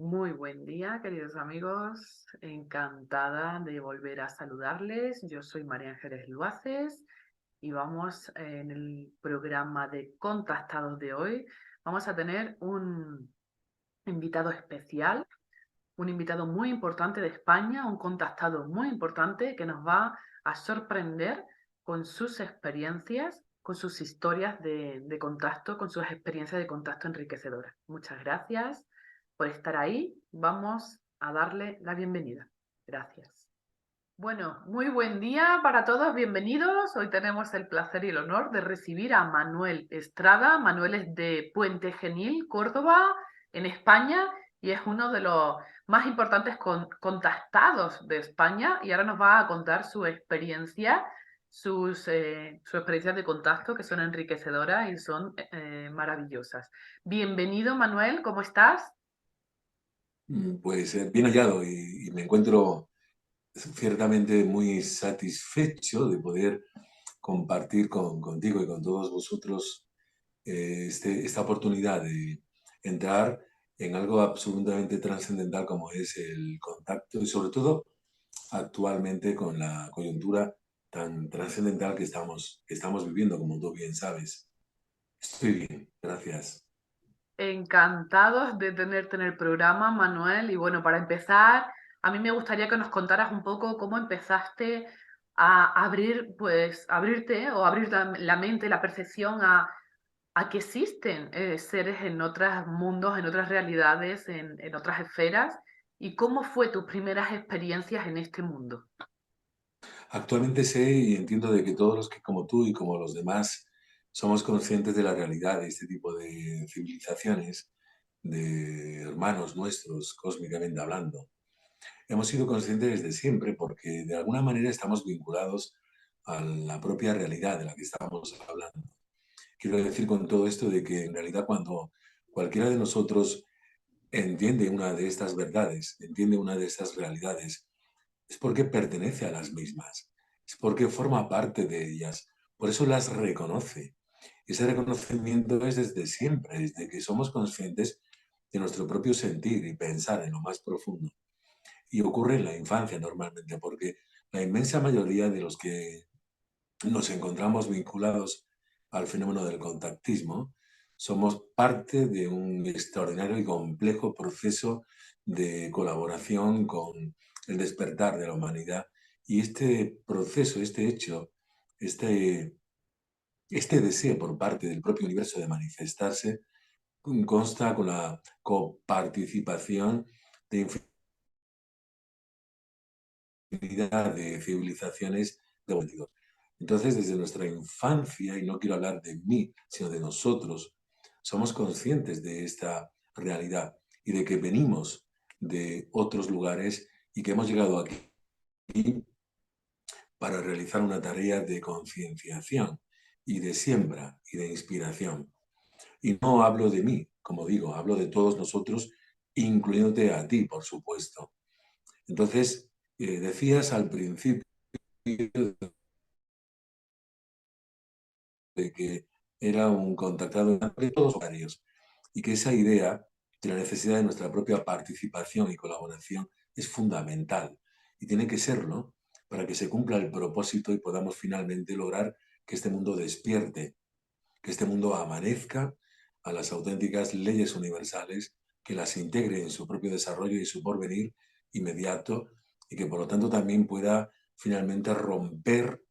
Muy buen día, queridos amigos. Encantada de volver a saludarles. Yo soy María Ángeles Luaces y vamos en el programa de Contactados de hoy. Vamos a tener un invitado especial, un invitado muy importante de España, un contactado muy importante que nos va a sorprender con sus experiencias, con sus historias de contacto, con sus experiencias de contacto enriquecedoras. Muchas gracias por estar ahí. Vamos a darle la bienvenida. Gracias. Bueno, muy buen día para todos, bienvenidos. Hoy tenemos el placer y el honor de recibir a Manuel Estrada. Manuel es de Puente Genil, Córdoba, en España, y es uno de los más importantes contactados de España. Y ahora nos va a contar su experiencia, sus experiencias de contacto, que son enriquecedoras y son maravillosas. Bienvenido, Manuel, ¿cómo estás? Pues bien hallado y me encuentro ciertamente muy satisfecho de poder compartir contigo y con todos vosotros esta oportunidad de entrar en algo absolutamente trascendental como es el contacto y sobre todo actualmente con la coyuntura tan trascendental que estamos viviendo, como tú bien sabes. Estoy bien, gracias. Encantados de tenerte en el programa, Manuel. Y bueno, para empezar, a mí me gustaría que nos contaras un poco cómo empezaste a abrir, pues, abrirte o abrir la mente, la percepción a que existen seres en otros mundos, en otras realidades, en otras esferas. ¿Y cómo fue tus primeras experiencias en este mundo? Actualmente sé y entiendo de que todos los que como tú y como los demás somos conscientes de la realidad de este tipo de civilizaciones, de hermanos nuestros, cósmicamente hablando. Hemos sido conscientes desde siempre porque de alguna manera estamos vinculados a la propia realidad de la que estamos hablando. Quiero decir con todo esto de que en realidad cuando cualquiera de nosotros entiende una de estas verdades, entiende una de estas realidades, es porque pertenece a las mismas, es porque forma parte de ellas, por eso las reconoce. Ese reconocimiento es desde siempre, desde que somos conscientes de nuestro propio sentir y pensar en lo más profundo. Y ocurre en la infancia normalmente, porque la inmensa mayoría de los que nos encontramos vinculados al fenómeno del contactismo somos parte de un extraordinario y complejo proceso de colaboración con el despertar de la humanidad. Y este proceso, este hecho, este, este deseo por parte del propio universo de manifestarse consta con la coparticipación de infinidad de civilizaciones de evolutivos. Entonces, desde nuestra infancia, y no quiero hablar de mí, sino de nosotros, somos conscientes de esta realidad y de que venimos de otros lugares y que hemos llegado aquí para realizar una tarea de concienciación y de siembra y de inspiración. Y no hablo de mí, como digo, hablo de todos nosotros, incluyéndote a ti, por supuesto. Entonces, decías al principio de que era un contactado de todos los horarios y que esa idea de la necesidad de nuestra propia participación y colaboración es fundamental y tiene que serlo para que se cumpla el propósito y podamos finalmente lograr que este mundo despierte, que este mundo amanezca a las auténticas leyes universales, que las integre en su propio desarrollo y su porvenir inmediato y que por lo tanto también pueda finalmente romper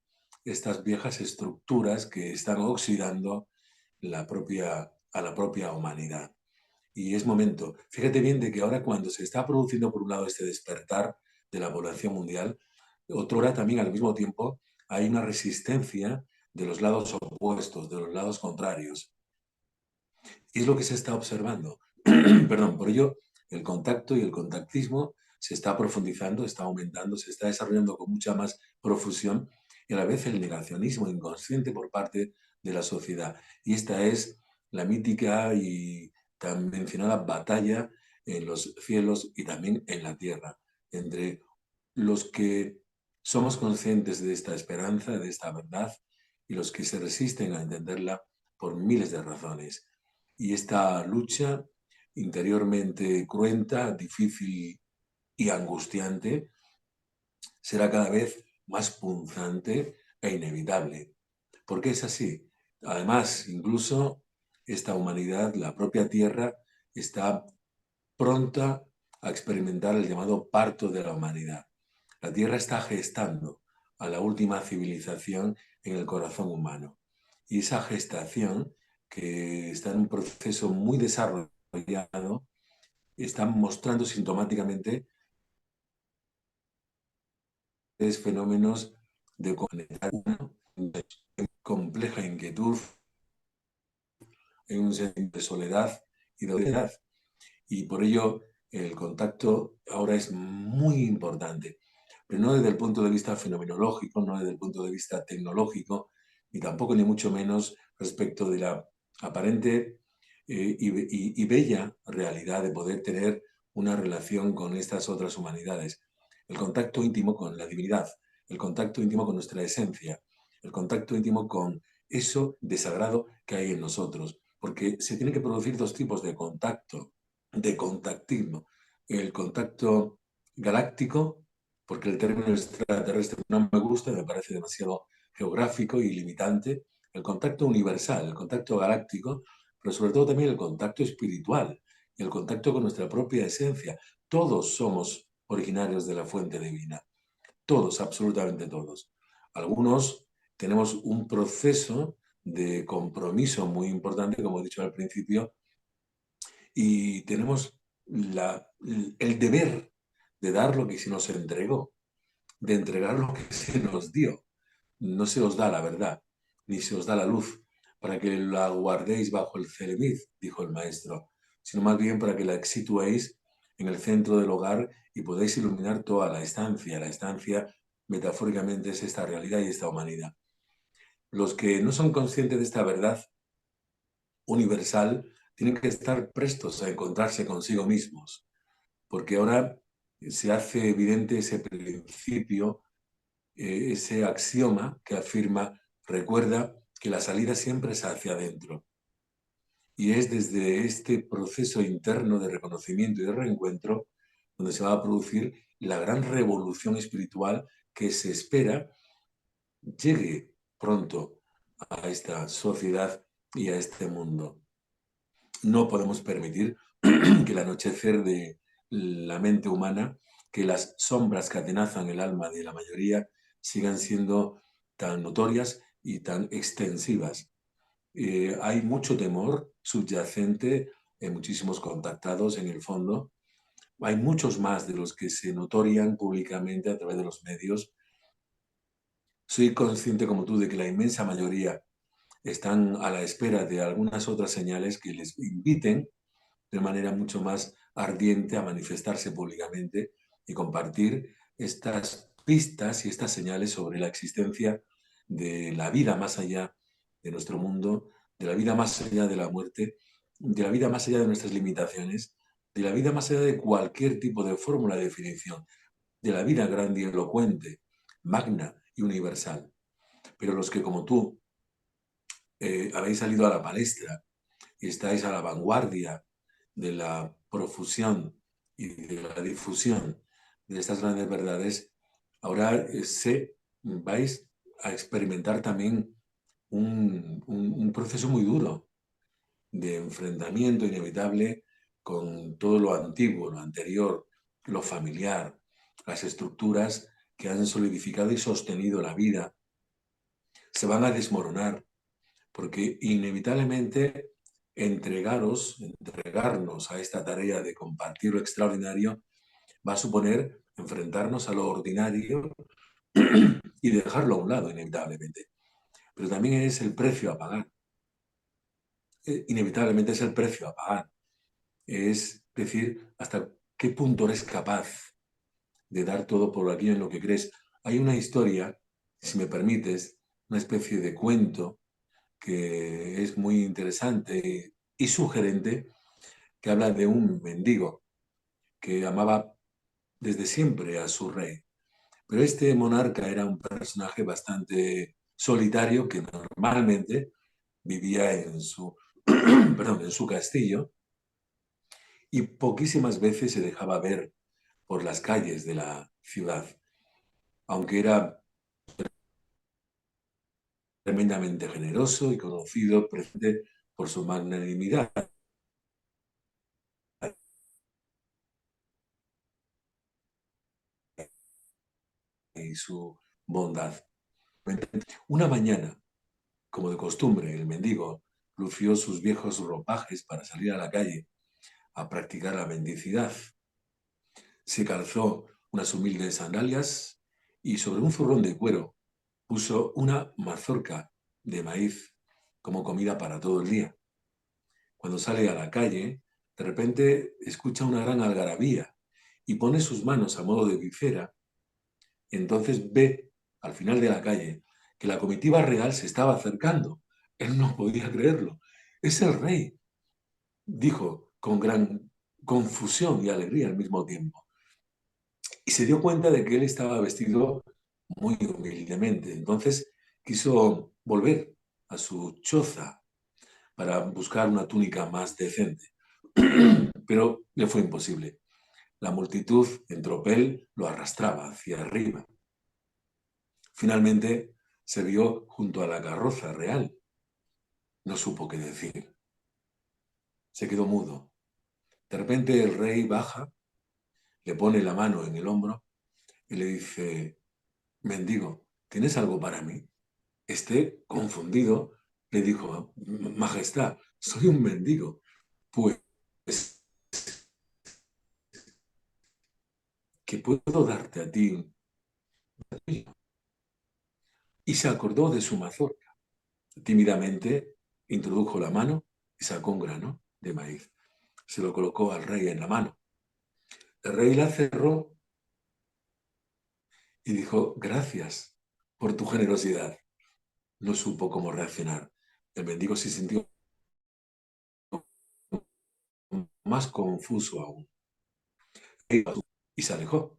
estas viejas estructuras que están oxidando a la propia humanidad. Y es momento, fíjate bien de que ahora cuando se está produciendo por un lado este despertar de la población mundial, otrora también al mismo tiempo hay una resistencia de los lados opuestos, de los lados contrarios. Y es lo que se está observando. Perdón, por ello el contacto y el contactismo se está profundizando, está aumentando, se está desarrollando con mucha más profusión y a la vez el negacionismo inconsciente por parte de la sociedad. Y esta es la mítica y tan mencionada batalla en los cielos y también en la tierra, entre los que somos conscientes de esta esperanza, de esta verdad, y los que se resisten a entenderla por miles de razones. Y esta lucha interiormente cruenta, difícil y angustiante, será cada vez más punzante e inevitable. Porque es así. Además, incluso esta humanidad, la propia Tierra, está pronta a experimentar el llamado parto de la humanidad. La Tierra está gestando a la última civilización en el corazón humano. Y esa gestación, que está en un proceso muy desarrollado, está mostrando sintomáticamente fenómenos de compleja inquietud, en un sentido de soledad y de soledad. Y por ello el contacto ahora es muy importante, pero no desde el punto de vista fenomenológico, no desde el punto de vista tecnológico, ni tampoco ni mucho menos respecto de la aparente y bella realidad de poder tener una relación con estas otras humanidades. El contacto íntimo con la divinidad, el contacto íntimo con nuestra esencia, el contacto íntimo con eso de sagrado que hay en nosotros, porque se tienen que producir dos tipos de contacto, de contactismo. El contacto galáctico, porque el término extraterrestre no me gusta, me parece demasiado geográfico y limitante. El contacto universal, el contacto galáctico, pero sobre todo también el contacto espiritual y el contacto con nuestra propia esencia. Todos somos originarios de la fuente divina. Todos, absolutamente todos. Algunos tenemos un proceso de compromiso muy importante, como he dicho al principio, y tenemos el deber de dar lo que se nos entregó, de entregar lo que se nos dio. No se os da la verdad, ni se os da la luz, para que la guardéis bajo el ceremiz, dijo el maestro, sino más bien para que la situéis en el centro del hogar y podáis iluminar toda la estancia. La estancia, metafóricamente, es esta realidad y esta humanidad. Los que no son conscientes de esta verdad universal tienen que estar prestos a encontrarse consigo mismos, porque ahora se hace evidente ese principio, ese axioma que afirma, recuerda que la salida siempre es hacia adentro. Y es desde este proceso interno de reconocimiento y de reencuentro donde se va a producir la gran revolución espiritual que se espera llegue pronto a esta sociedad y a este mundo. No podemos permitir que el anochecer de la mente humana, que las sombras que atenazan el alma de la mayoría sigan siendo tan notorias y tan extensivas. Hay mucho temor subyacente en muchísimos contactados en el fondo. Hay muchos más de los que se notorian públicamente a través de los medios. Soy consciente como tú de que la inmensa mayoría están a la espera de algunas otras señales que les inviten de manera mucho más ardiente a manifestarse públicamente y compartir estas pistas y estas señales sobre la existencia de la vida más allá de nuestro mundo, de la vida más allá de la muerte, de la vida más allá de nuestras limitaciones, de la vida más allá de cualquier tipo de fórmula de definición, de la vida grandilocuente, magna y universal. Pero los que como tú habéis salido a la palestra y estáis a la vanguardia de la profusión y de la difusión de estas grandes verdades, ahora vais a experimentar también un proceso muy duro de enfrentamiento inevitable con todo lo antiguo, lo anterior, lo familiar, las estructuras que han solidificado y sostenido la vida, se van a desmoronar, porque inevitablemente entregarnos a esta tarea de compartir lo extraordinario va a suponer enfrentarnos a lo ordinario y dejarlo a un lado inevitablemente. Pero también es el precio a pagar. Inevitablemente es el precio a pagar. Es decir, hasta qué punto eres capaz de dar todo por aquello en lo que crees. Hay una historia, si me permites, una especie de cuento que es muy interesante y sugerente, que habla de un mendigo que amaba desde siempre a su rey. Pero este monarca era un personaje bastante solitario que normalmente vivía en su, perdón, en su castillo y poquísimas veces se dejaba ver por las calles de la ciudad, aunque era tremendamente generoso y conocido precisamente por su magnanimidad y su bondad. Una mañana, como de costumbre, el mendigo lució sus viejos ropajes para salir a la calle a practicar la mendicidad. Se calzó unas humildes sandalias y sobre un zurrón de cuero puso una mazorca de maíz como comida para todo el día. Cuando sale a la calle, de repente escucha una gran algarabía y pone sus manos a modo de visera. Entonces ve al final de la calle que la comitiva real se estaba acercando. Él no podía creerlo. Es el rey, dijo con gran confusión y alegría al mismo tiempo. Y se dio cuenta de que él estaba vestido muy humildemente. Entonces quiso volver a su choza para buscar una túnica más decente. Pero le fue imposible. La multitud en tropel lo arrastraba hacia arriba. Finalmente se vio junto a la carroza real. No supo qué decir. Se quedó mudo. De repente el rey baja, le pone la mano en el hombro y le dice: mendigo, ¿tienes algo para mí? Este, confundido, le dijo: Majestad, soy un mendigo. Pues, ¿qué puedo darte a ti? Y se acordó de su mazorca. Tímidamente introdujo la mano y sacó un grano de maíz. Se lo colocó al rey en la mano. El rey la cerró y dijo: gracias por tu generosidad. No supo cómo reaccionar. El mendigo se sintió más confuso aún y se alejó.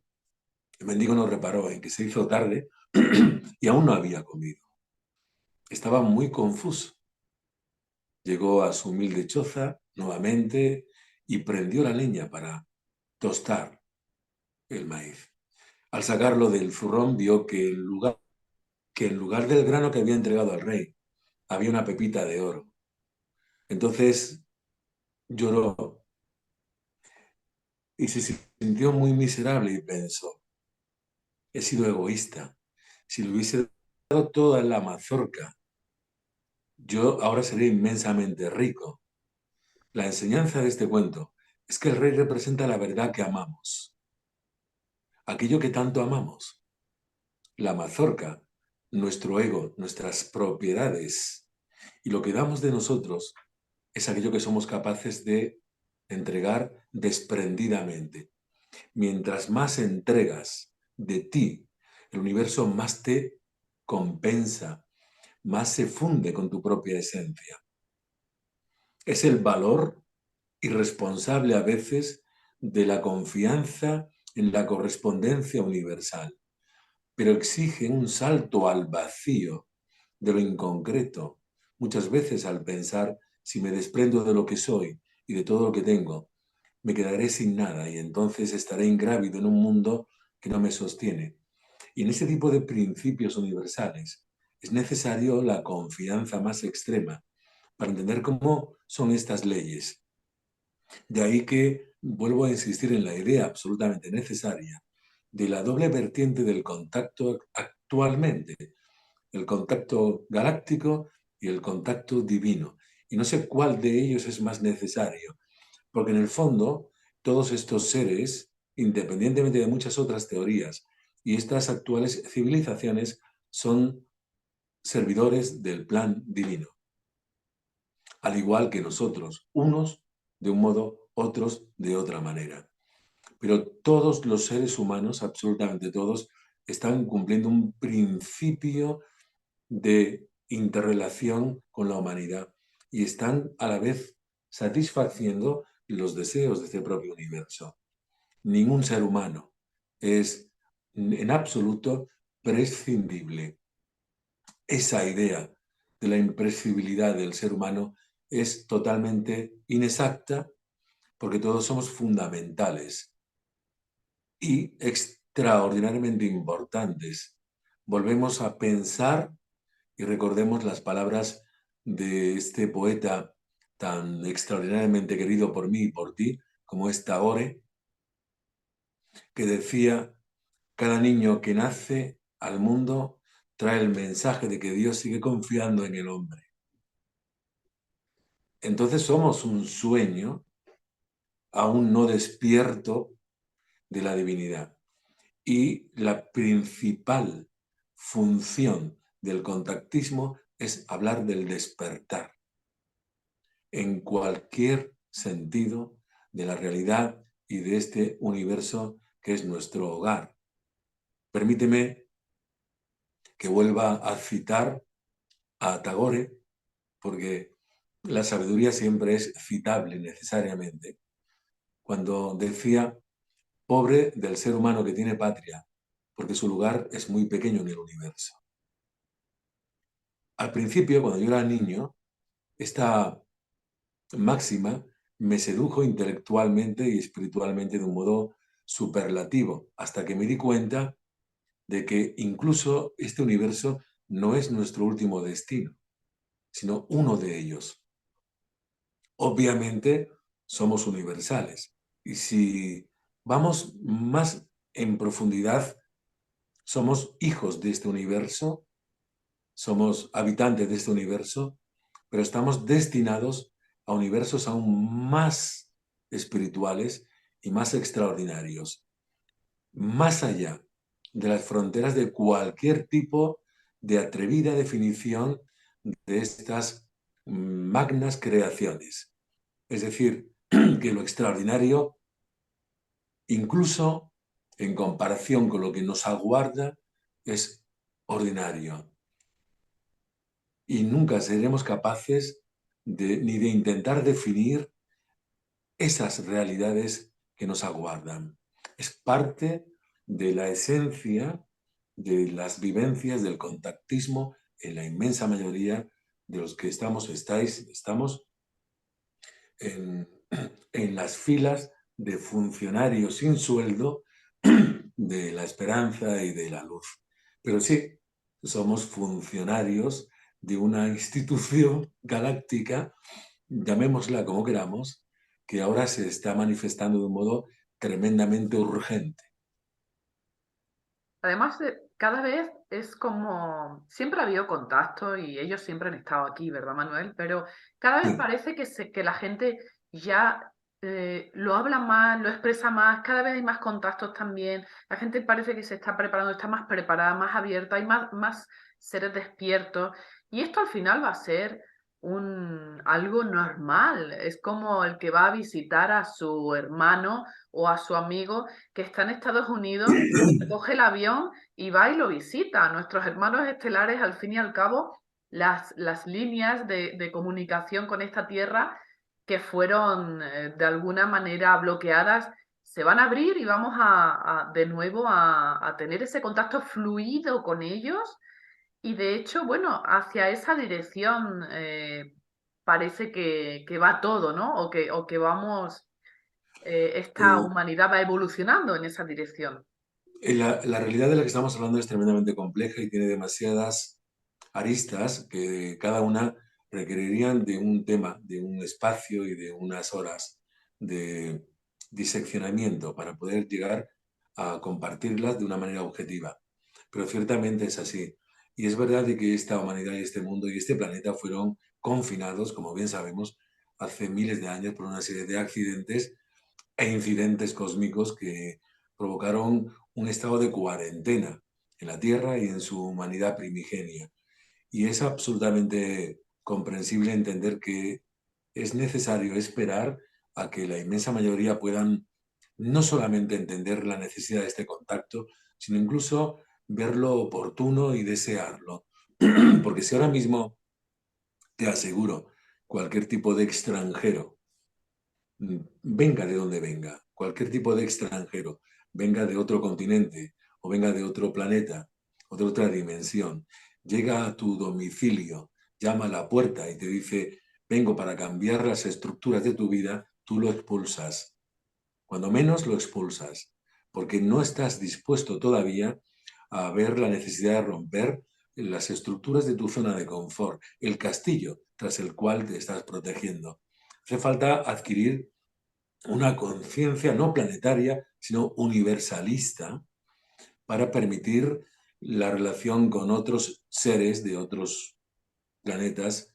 El mendigo no reparó en que se hizo tarde y aún no había comido. Estaba muy confuso. Llegó a su humilde choza nuevamente y prendió la leña para tostar el maíz. Al sacarlo del zurrón vio que en lugar del grano que había entregado al rey había una pepita de oro. Entonces lloró y se sintió muy miserable y pensó: he sido egoísta. Si le hubiese dado toda la mazorca, yo ahora seré inmensamente rico. La enseñanza de este cuento es que el rey representa la verdad que amamos, aquello que tanto amamos, la mazorca, nuestro ego, nuestras propiedades, y lo que damos de nosotros es aquello que somos capaces de entregar desprendidamente. Mientras más entregas de ti, el universo más te compensa, más se funde con tu propia esencia. Es el valor irresponsable a veces de la confianza en la correspondencia universal, pero exige un salto al vacío de lo inconcreto, muchas veces al pensar: si me desprendo de lo que soy y de todo lo que tengo, me quedaré sin nada y entonces estaré ingrávido en un mundo que no me sostiene. Y en ese tipo de principios universales es necesario la confianza más extrema para entender cómo son estas leyes. De ahí que vuelvo a insistir en la idea absolutamente necesaria de la doble vertiente del contacto actualmente: el contacto galáctico y el contacto divino. Y no sé cuál de ellos es más necesario, porque en el fondo todos estos seres, independientemente de muchas otras teorías, y estas actuales civilizaciones son servidores del plan divino, al igual que nosotros, unos de un modo, otros de otra manera. Pero todos los seres humanos, absolutamente todos, están cumpliendo un principio de interrelación con la humanidad y están a la vez satisfaciendo los deseos de este propio universo. Ningún ser humano es en absoluto prescindible. Esa idea de la imprescindibilidad del ser humano es totalmente inexacta porque todos somos fundamentales y extraordinariamente importantes. Volvemos a pensar y recordemos las palabras de este poeta tan extraordinariamente querido por mí y por ti, como es Tagore, que decía: cada niño que nace al mundo trae el mensaje de que Dios sigue confiando en el hombre. Entonces somos un sueño aún no despierto de la divinidad. Y la principal función del contactismo es hablar del despertar en cualquier sentido de la realidad y de este universo que es nuestro hogar. Permíteme que vuelva a citar a Tagore, porque la sabiduría siempre es citable necesariamente, cuando decía: pobre del ser humano que tiene patria, porque su lugar es muy pequeño en el universo. Al principio, cuando yo era niño, esta máxima me sedujo intelectualmente y espiritualmente de un modo superlativo, hasta que me di cuenta de que incluso este universo no es nuestro último destino, sino uno de ellos. Obviamente somos universales, y si vamos más en profundidad, somos hijos de este universo, somos habitantes de este universo, pero estamos destinados a universos aún más espirituales y más extraordinarios, más allá de las fronteras de cualquier tipo de atrevida definición de estas magnas creaciones. Es decir, que lo extraordinario, incluso en comparación con lo que nos aguarda, es ordinario. Y nunca seremos capaces ni de intentar definir esas realidades que nos aguardan. Es parte de la esencia de las vivencias del contactismo en la inmensa mayoría de los que estamos en, en las filas de funcionarios sin sueldo de la esperanza y de la luz. Pero sí, somos funcionarios de una institución galáctica, llamémosla como queramos, que ahora se está manifestando de un modo tremendamente urgente. Además, cada vez es como, siempre ha habido contacto y ellos siempre han estado aquí, ¿verdad, Manuel? Pero cada vez Sí. parece que la gente ya lo habla más, lo expresa más, cada vez hay más contactos también, la gente parece que se está preparando, está más preparada, más abierta, hay más seres despiertos y esto al final va a ser algo normal, es como el que va a visitar a su hermano o a su amigo que está en Estados Unidos y coge el avión y va y lo visita. Nuestros hermanos estelares, al fin y al cabo, las líneas de comunicación con esta Tierra que fueron de alguna manera bloqueadas, se van a abrir y vamos de nuevo a tener ese contacto fluido con ellos. Y de hecho, bueno, hacia esa dirección parece que va todo, ¿no? O que vamos, esta Eh, humanidad va evolucionando en esa dirección. la realidad de la que estamos hablando es tremendamente compleja y tiene demasiadas aristas que cada una requerirían de un tema, de un espacio y de unas horas de diseccionamiento para poder llegar a compartirlas de una manera objetiva. Pero ciertamente es así. Y es verdad de que esta humanidad y este mundo y este planeta fueron confinados, como bien sabemos, hace miles de años por una serie de accidentes e incidentes cósmicos que provocaron un estado de cuarentena en la Tierra y en su humanidad primigenia. Y es absolutamente comprensible entender que es necesario esperar a que la inmensa mayoría puedan no solamente entender la necesidad de este contacto, sino incluso verlo oportuno y desearlo. Porque si ahora mismo te aseguro, cualquier tipo de extranjero, venga de donde venga, cualquier tipo de extranjero, venga de otro continente o venga de otro planeta o de otra dimensión, llega a tu domicilio, llama a la puerta y te dice: vengo para cambiar las estructuras de tu vida, tú lo expulsas. Cuando menos lo expulsas, porque no estás dispuesto todavía a ver la necesidad de romper las estructuras de tu zona de confort, el castillo tras el cual te estás protegiendo. Hace falta adquirir una conciencia no planetaria, sino universalista, para permitir la relación con otros seres de otros planetas,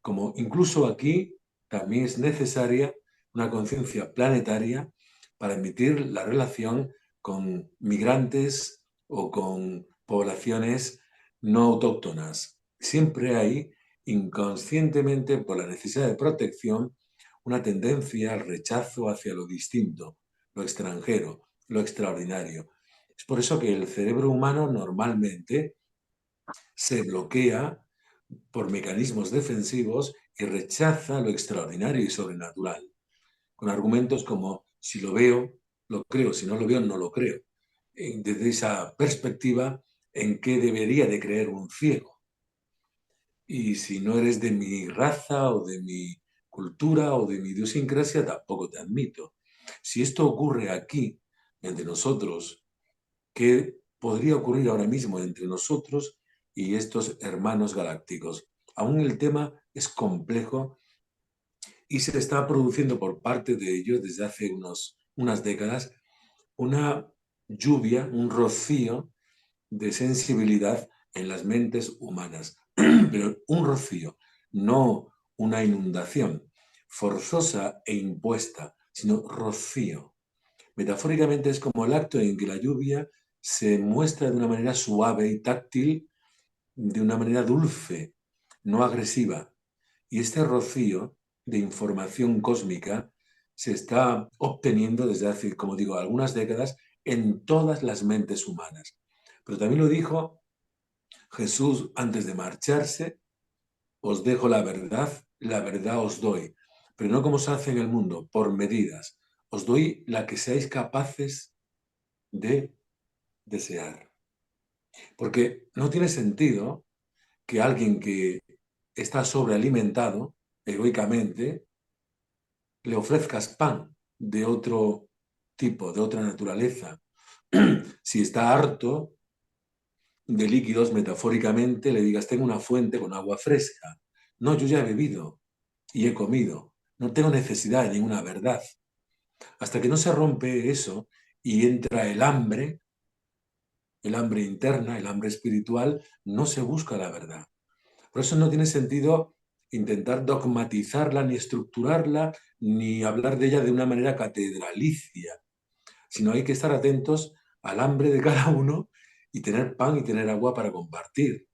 como incluso aquí también es necesaria una conciencia planetaria para emitir la relación con migrantes o con poblaciones no autóctonas. Siempre hay, inconscientemente, por la necesidad de protección, una tendencia al rechazo hacia lo distinto, lo extranjero, lo extraordinario. Es por eso que el cerebro humano normalmente se bloquea por mecanismos defensivos y rechaza lo extraordinario y sobrenatural, con argumentos como si lo veo, lo creo, si no lo veo, no lo creo. Desde esa perspectiva, ¿en qué debería de creer un ciego? Y si no eres de mi raza o de mi cultura o de mi idiosincrasia, tampoco te admito. Si esto ocurre aquí, entre nosotros, ¿qué podría ocurrir ahora mismo entre nosotros y estos hermanos galácticos? Aún el tema es complejo y se está produciendo por parte de ellos desde hace unas décadas una lluvia, un rocío de sensibilidad en las mentes humanas. Pero un rocío, no una inundación forzosa e impuesta, sino rocío. Metafóricamente es como el acto en que la lluvia se muestra de una manera suave y táctil, de una manera dulce, no agresiva. Y este rocío de información cósmica se está obteniendo desde hace, como digo, algunas décadas en todas las mentes humanas. Pero también lo dijo Jesús antes de marcharse: os dejo la verdad os doy, pero no como se hace en el mundo, por medidas. Os doy la que seáis capaces de desear. Porque no tiene sentido que alguien que está sobrealimentado egoicamente le ofrezcas pan de otro tipo, de otra naturaleza. Si está harto de líquidos, metafóricamente, le digas: tengo una fuente con agua fresca. No, yo ya he bebido y he comido. No tengo necesidad de ninguna verdad. Hasta que no se rompe eso y entra el hambre interna, el hambre espiritual, no se busca la verdad. Por eso no tiene sentido intentar dogmatizarla, ni estructurarla, ni hablar de ella de una manera catedralicia, sino hay que estar atentos al hambre de cada uno y tener pan y tener agua para compartir,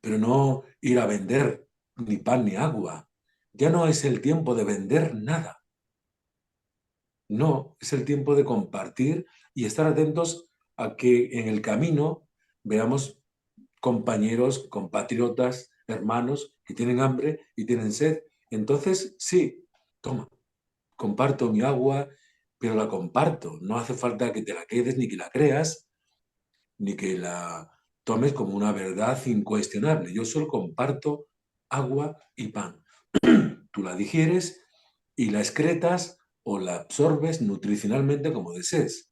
pero no ir a vender ni pan ni agua. Ya no es el tiempo de vender nada. No, es el tiempo de compartir y estar atentos a que en el camino veamos compañeros, compatriotas, hermanos que tienen hambre y tienen sed. Entonces, sí, toma, comparto mi agua, pero la comparto. No hace falta que te la quedes, ni que la creas, ni que la tomes como una verdad incuestionable. Yo solo comparto agua y pan. Tú la digieres y la excretas o la absorbes nutricionalmente como desees,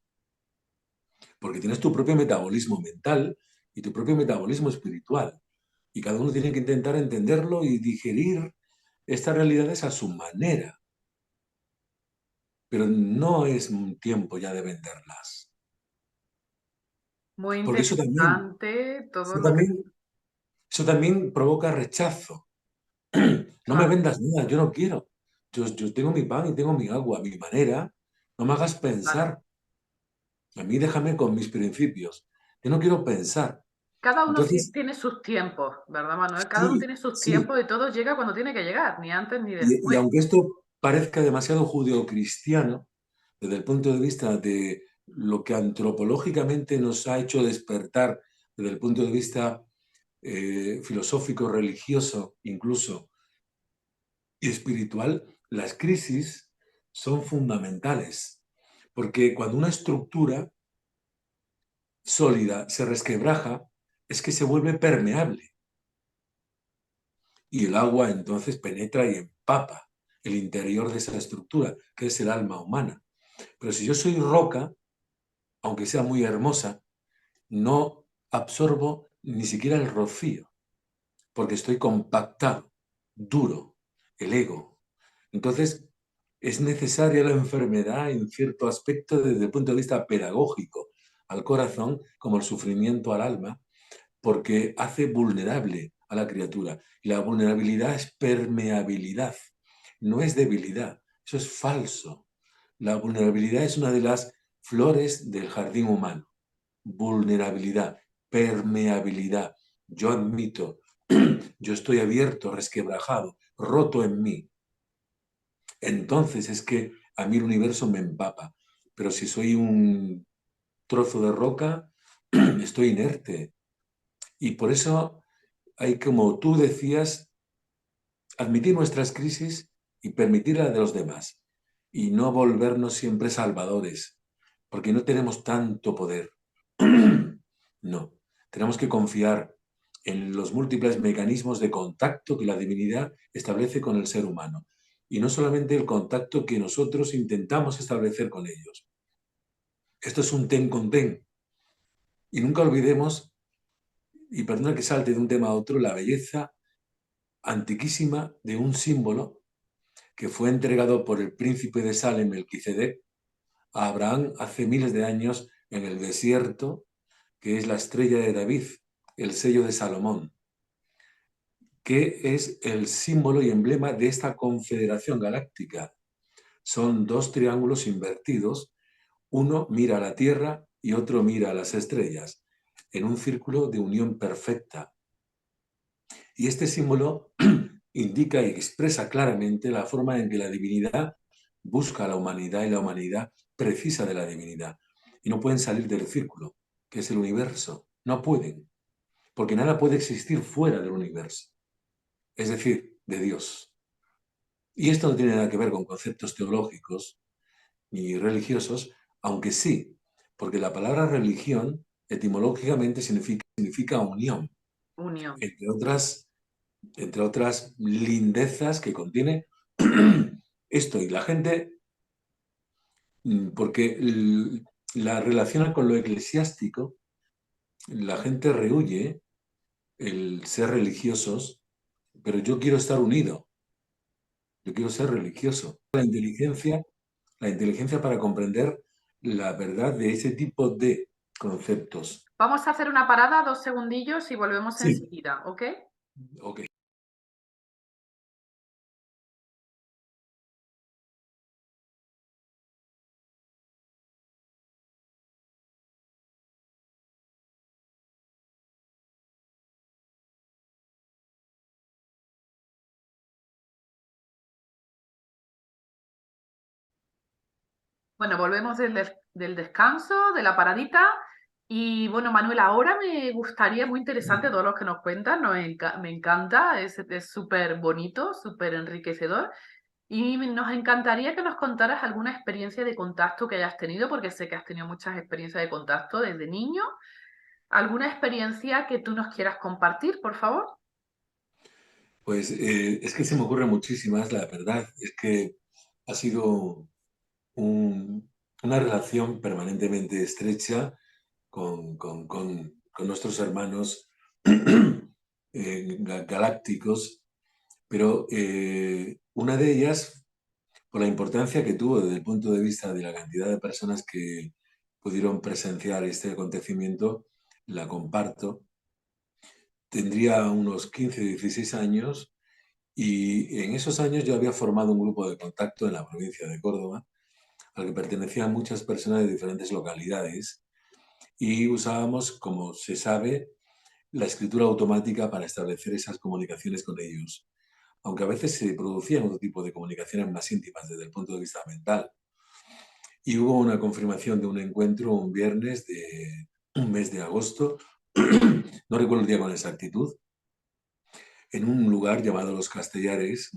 porque tienes tu propio metabolismo mental y tu propio metabolismo espiritual. Y cada uno tiene que intentar entenderlo y digerir estas realidades a su manera. Pero no es un tiempo ya de venderlas. Muy Porque interesante todo eso lo que... también, eso también provoca rechazo. No me Claro. vendas nada, yo no quiero. Yo tengo mi pan y tengo mi agua, a mi manera. No me hagas Claro. pensar. A mí déjame con mis principios. Yo no quiero pensar. Cada uno Entonces, tiene sus tiempos, ¿verdad, Manuel? Cada uno sí, tiene sus sí. tiempos y todo llega cuando tiene que llegar, ni antes ni Y después. aunque esto parezca demasiado judeocristiano, desde el punto de vista de lo que antropológicamente nos ha hecho despertar, desde el punto de vista filosófico, religioso, incluso, y espiritual, las crisis son fundamentales. Porque cuando una estructura sólida se resquebraja, es que se vuelve permeable. Y el agua entonces penetra y empapa. el interior de esa estructura, que es el alma humana. Pero si yo soy roca, aunque sea muy hermosa, no absorbo ni siquiera el rocío, porque estoy compactado, duro, el ego. Entonces, es necesaria la enfermedad en cierto aspecto desde el punto de vista pedagógico al corazón, como el sufrimiento al alma, porque hace vulnerable a la criatura. Y la vulnerabilidad es permeabilidad, no es debilidad, eso es falso. La vulnerabilidad es una de las flores del jardín humano. Vulnerabilidad, permeabilidad. Yo admito, yo estoy abierto, resquebrajado, roto en mí. Entonces es que a mí el universo me empapa. Pero si soy un trozo de roca, estoy inerte. Y por eso hay, como tú decías, admitir nuestras crisis y permitir la de los demás. Y no volvernos siempre salvadores, porque no tenemos tanto poder. No, tenemos que confiar en los múltiples mecanismos de contacto que la divinidad establece con el ser humano. Y no solamente el contacto que nosotros intentamos establecer con ellos. Esto es un ten con ten. Y nunca olvidemos, y perdona que salte de un tema a otro, la belleza antiquísima de un símbolo que fue entregado por el príncipe de Salem, Melquisedec, a Abraham hace miles de años en el desierto, que es la estrella de David, el sello de Salomón, que es el símbolo y emblema de esta confederación galáctica. Son dos triángulos invertidos, uno mira a la Tierra y otro mira a las estrellas, en un círculo de unión perfecta. Y este símbolo indica y expresa claramente la forma en que la divinidad busca a la humanidad y la humanidad precisa de la divinidad. Y no pueden salir del círculo, que es el universo. No pueden, porque nada puede existir fuera del universo, es decir, de Dios. Y esto no tiene nada que ver con conceptos teológicos ni religiosos, aunque sí, porque la palabra religión etimológicamente significa unión, Unión. entre otras lindezas que contiene esto. Y la gente, porque la relaciona con lo eclesiástico, la gente rehuye el ser religiosos, pero yo quiero estar unido, yo quiero ser religioso. La inteligencia para comprender la verdad de ese tipo de conceptos. Vamos a hacer una parada, 2 segundillos y volvemos Sí, enseguida, ¿ok? ok. Bueno, volvemos del descanso, de la paradita. Y bueno, Manuel, ahora me gustaría, muy interesante todo lo que nos cuentas, me encanta, es súper bonito, súper enriquecedor. Y nos encantaría que nos contaras alguna experiencia de contacto que hayas tenido, porque sé que has tenido muchas experiencias de contacto desde niño. ¿Alguna experiencia que tú nos quieras compartir, por favor? Pues es que se me ocurren muchísimas, la verdad. Es que ha sido una relación permanentemente estrecha con nuestros hermanos galácticos, pero una de ellas, por la importancia que tuvo desde el punto de vista de la cantidad de personas que pudieron presenciar este acontecimiento, la comparto. Tendría unos 15, 16 años y en esos años yo había formado un grupo de contacto en la provincia de Córdoba al que pertenecían muchas personas de diferentes localidades y usábamos, como se sabe, la escritura automática para establecer esas comunicaciones con ellos, aunque a veces se producían otro tipo de comunicaciones más íntimas desde el punto de vista mental. Y hubo una confirmación de un encuentro un viernes de un mes de agosto, no recuerdo el día con exactitud, en un lugar llamado Los Castellares,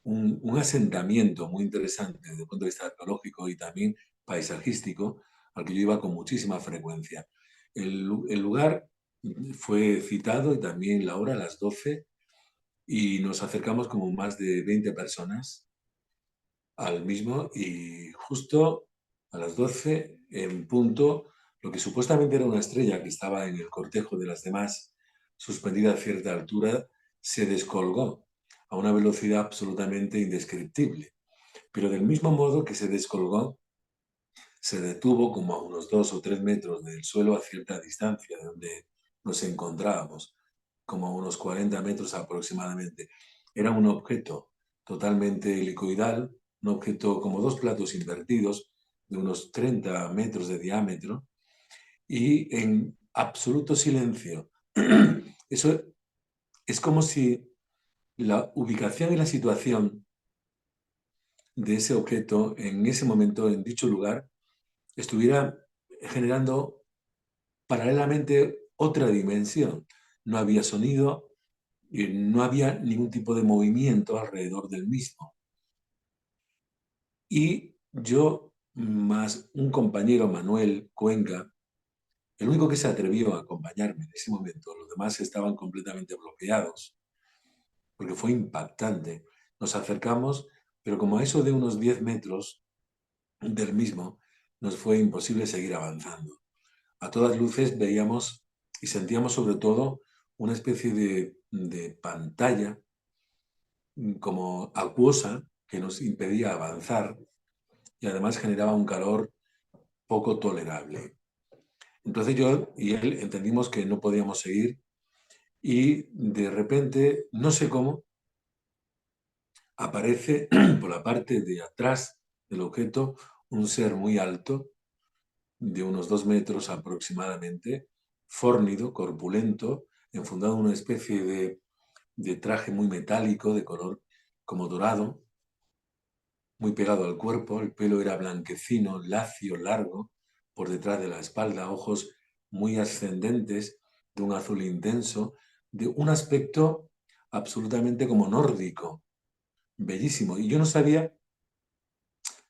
un asentamiento muy interesante desde el punto de vista arqueológico y también paisajístico, al que yo iba con muchísima frecuencia. El lugar fue citado y también la hora a las 12 y nos acercamos como más de 20 personas al mismo y justo a las 12 en punto, lo que supuestamente era una estrella que estaba en el cortejo de las demás, suspendida a cierta altura, se descolgó a una velocidad absolutamente indescriptible. Pero del mismo modo que se descolgó, se detuvo como a unos 2 o 3 metros del suelo a cierta distancia de donde nos encontrábamos, como a unos 40 metros aproximadamente. Era un objeto totalmente helicoidal, un objeto como dos platos invertidos de unos 30 metros de diámetro y en absoluto silencio. Eso es como si la ubicación y la situación de ese objeto en ese momento, en dicho lugar, estuviera generando paralelamente otra dimensión. No había sonido, no había ningún tipo de movimiento alrededor del mismo. Y yo, más un compañero, Manuel Cuenca, el único que se atrevió a acompañarme en ese momento, los demás estaban completamente bloqueados, porque fue impactante. Nos acercamos, pero como a eso de unos 10 metros del mismo, nos fue imposible seguir avanzando. A todas luces veíamos y sentíamos sobre todo una especie de pantalla como acuosa que nos impedía avanzar y además generaba un calor poco tolerable. Entonces yo y él entendimos que no podíamos seguir y de repente, no sé cómo, aparece por la parte de atrás del objeto un ser muy alto, de unos 2 metros aproximadamente, fórnido, corpulento, enfundado en una especie de traje muy metálico, de color como dorado, muy pegado al cuerpo, el pelo era blanquecino, lacio, largo, por detrás de la espalda, ojos muy ascendentes, de un azul intenso, de un aspecto absolutamente como nórdico, bellísimo. Y yo no sabía,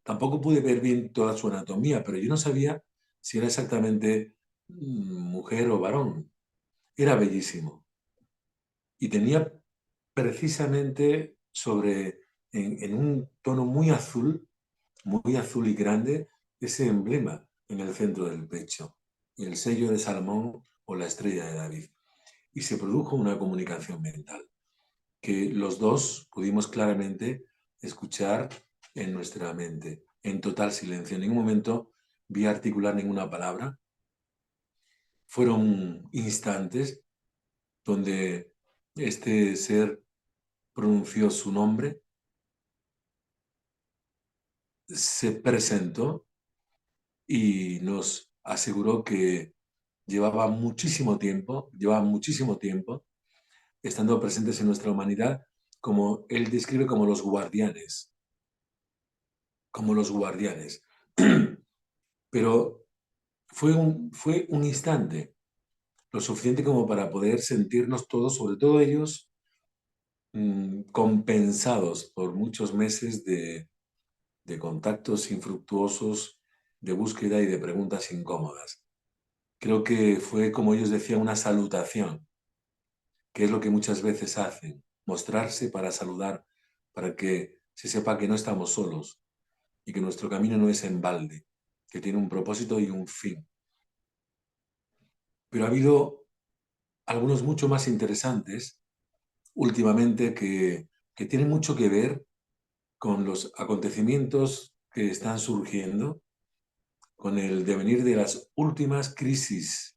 tampoco pude ver bien toda su anatomía, pero yo no sabía si era exactamente mujer o varón. Era bellísimo. Y tenía precisamente en un tono muy azul y grande, ese emblema en el centro del pecho, el sello de Salomón o la estrella de David. Y se produjo una comunicación mental que los dos pudimos claramente escuchar en nuestra mente, en total silencio. En ningún momento vi articular ninguna palabra. Fueron instantes donde este ser pronunció su nombre, se presentó y nos aseguró que llevaba muchísimo tiempo estando presentes en nuestra humanidad, como él describe como los guardianes. Pero fue un instante, lo suficiente como para poder sentirnos todos, sobre todo ellos, compensados por muchos meses de contactos infructuosos, de búsqueda y de preguntas incómodas. Creo que fue, como ellos decían, una salutación, que es lo que muchas veces hacen, mostrarse para saludar, para que se sepa que no estamos solos y que nuestro camino no es en balde, que tiene un propósito y un fin. Pero ha habido algunos mucho más interesantes últimamente que tienen mucho que ver con los acontecimientos que están surgiendo, con el devenir de las últimas crisis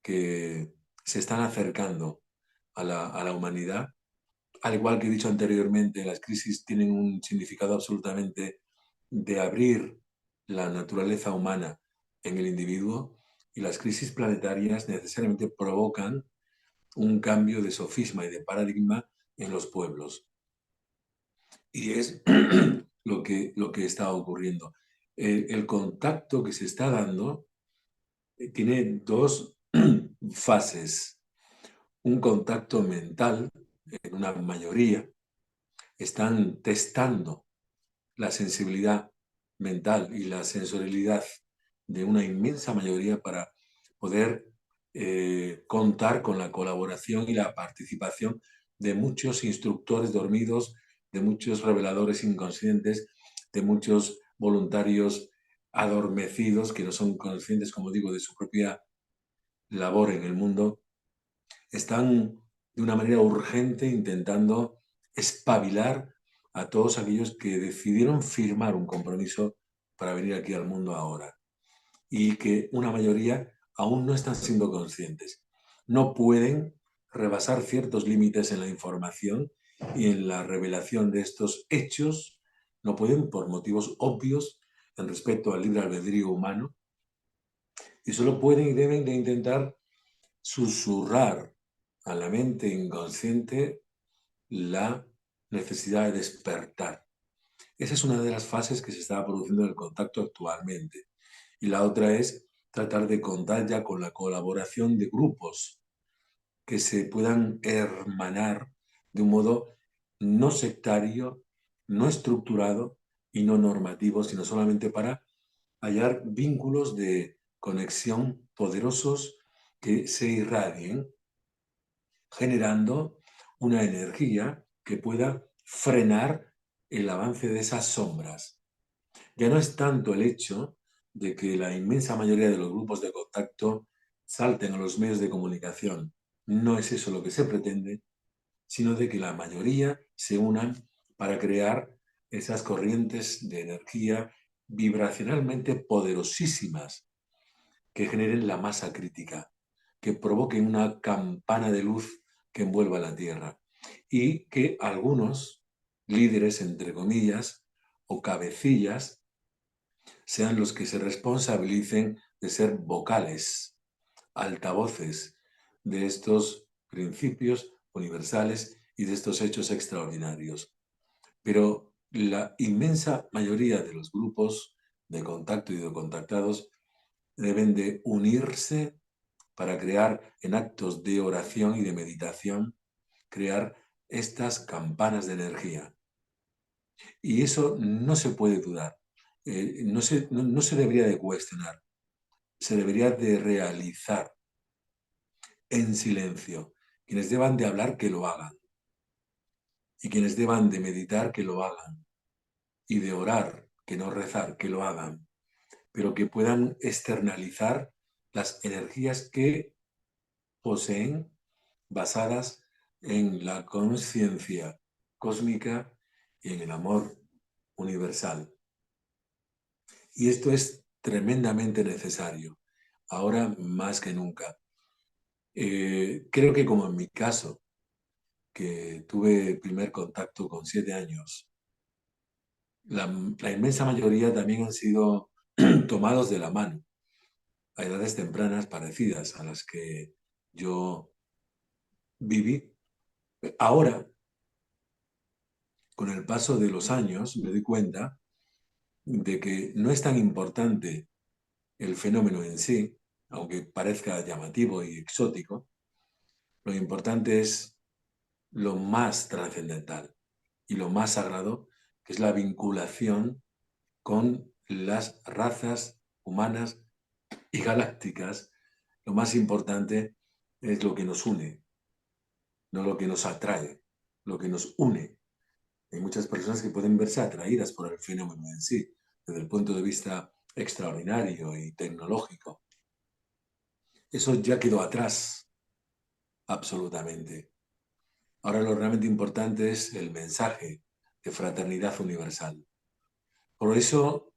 que se están acercando a la humanidad. Al igual que he dicho anteriormente, las crisis tienen un significado absolutamente de abrir la naturaleza humana en el individuo y las crisis planetarias necesariamente provocan un cambio de sofisma y de paradigma en los pueblos. Y es lo que está ocurriendo. El contacto que se está dando tiene dos fases. Un contacto mental, en una mayoría, están testando la sensibilidad mental y la sensorialidad de una inmensa mayoría para poder contar con la colaboración y la participación de muchos instructores dormidos, de muchos reveladores inconscientes, de muchos voluntarios adormecidos que no son conscientes, como digo, de su propia labor en el mundo, están de una manera urgente intentando espabilar a todos aquellos que decidieron firmar un compromiso para venir aquí al mundo ahora y que una mayoría aún no están siendo conscientes. No pueden rebasar ciertos límites en la información y en la revelación de estos hechos, no pueden por motivos obvios en respecto al libre albedrío humano, y solo pueden y deben de intentar susurrar a la mente inconsciente la necesidad de despertar. Esa es una de las fases que se está produciendo en el contacto actualmente. Y la otra es tratar de contar ya con la colaboración de grupos que se puedan hermanar de un modo no sectario, no estructurado y no normativo, sino solamente para hallar vínculos de conexión poderosos que se irradien, generando una energía que pueda frenar el avance de esas sombras. Ya no es tanto el hecho de que la inmensa mayoría de los grupos de contacto salten a los medios de comunicación. No es eso lo que se pretende, sino de que la mayoría se unan para crear esas corrientes de energía vibracionalmente poderosísimas que generen la masa crítica, que provoquen una campana de luz que envuelva la Tierra y que algunos líderes, entre comillas, o cabecillas, sean los que se responsabilicen de ser vocales, altavoces de estos principios universales y de estos hechos extraordinarios. Pero la inmensa mayoría de los grupos de contacto y de contactados deben de unirse para crear en actos de oración y de meditación, crear estas campanas de energía. Y eso no se puede dudar, no se debería de cuestionar, se debería de realizar en silencio. Quienes deban de hablar, que lo hagan. Y quienes deban de meditar, que lo hagan. Y de orar, que no rezar, que lo hagan. Pero que puedan externalizar las energías que poseen basadas en la conciencia cósmica y en el amor universal. Y esto es tremendamente necesario, ahora más que nunca. Creo que como en mi caso, que tuve primer contacto con 7 años, la inmensa mayoría también han sido tomados de la mano a edades tempranas parecidas a las que yo viví. Ahora, con el paso de los años, me doy cuenta de que no es tan importante el fenómeno en sí, aunque parezca llamativo y exótico. Lo importante es lo más trascendental y lo más sagrado, que es la vinculación con las razas humanas y galácticas. Lo más importante es lo que nos une, no lo que nos atrae, lo que nos une. Hay muchas personas que pueden verse atraídas por el fenómeno en sí, desde el punto de vista extraordinario y tecnológico. Eso ya quedó atrás, absolutamente. Ahora lo realmente importante es el mensaje de fraternidad universal. Por eso